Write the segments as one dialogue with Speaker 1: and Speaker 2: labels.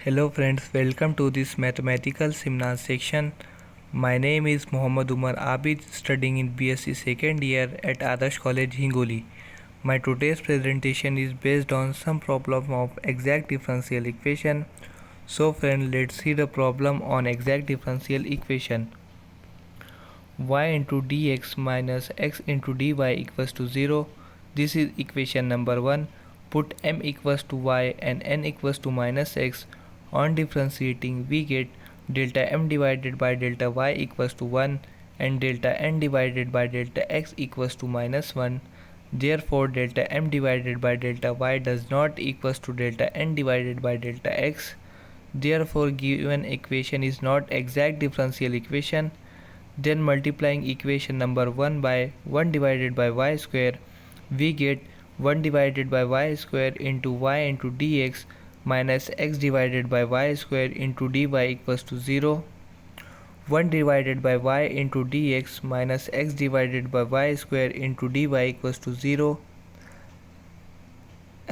Speaker 1: Hello friends, welcome to this mathematical seminar section. My name is Md.Umar Abid, studying in B.SC second year at Adarsh College, Hingoli. My today's presentation is based on some problem of exact differential equation. So friends, let's see the problem on exact differential equation. Y into dx minus x into dy equals to 0. This is equation number 1. Put m equals to y and n equals to minus x. On differentiating, we get delta m divided by delta y equals to 1 and delta n divided by delta x equals to minus 1. Therefore, delta m divided by delta y does not equals to delta n divided by delta x. Therefore, given equation is not exact differential equation. Then multiplying equation number 1 by 1 divided by y square, we get 1 divided by y square into y into dx minus x divided by y square into dy equals to 0. 1 divided by y into dx minus x divided by y square into dy equals to 0.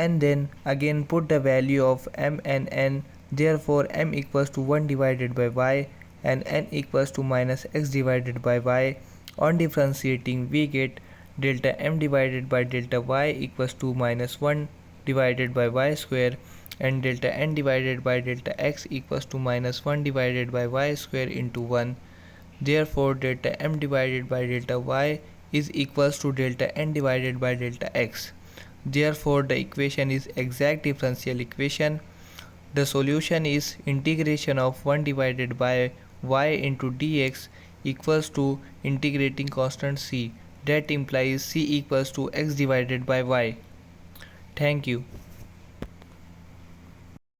Speaker 1: And then again put the value of m and n. Therefore m equals to 1 divided by y and n equals to minus x divided by y. On differentiating, we get delta m divided by delta y equals to minus 1 divided by y square and delta n divided by delta x equals to minus 1 divided by y square into 1. Therefore, delta m divided by delta y is equals to delta n divided by delta x. Therefore, the equation is exact differential equation. The solution is integration of 1 divided by y into dx equals to integrating constant c. That implies c equals to x divided by y. Thank you.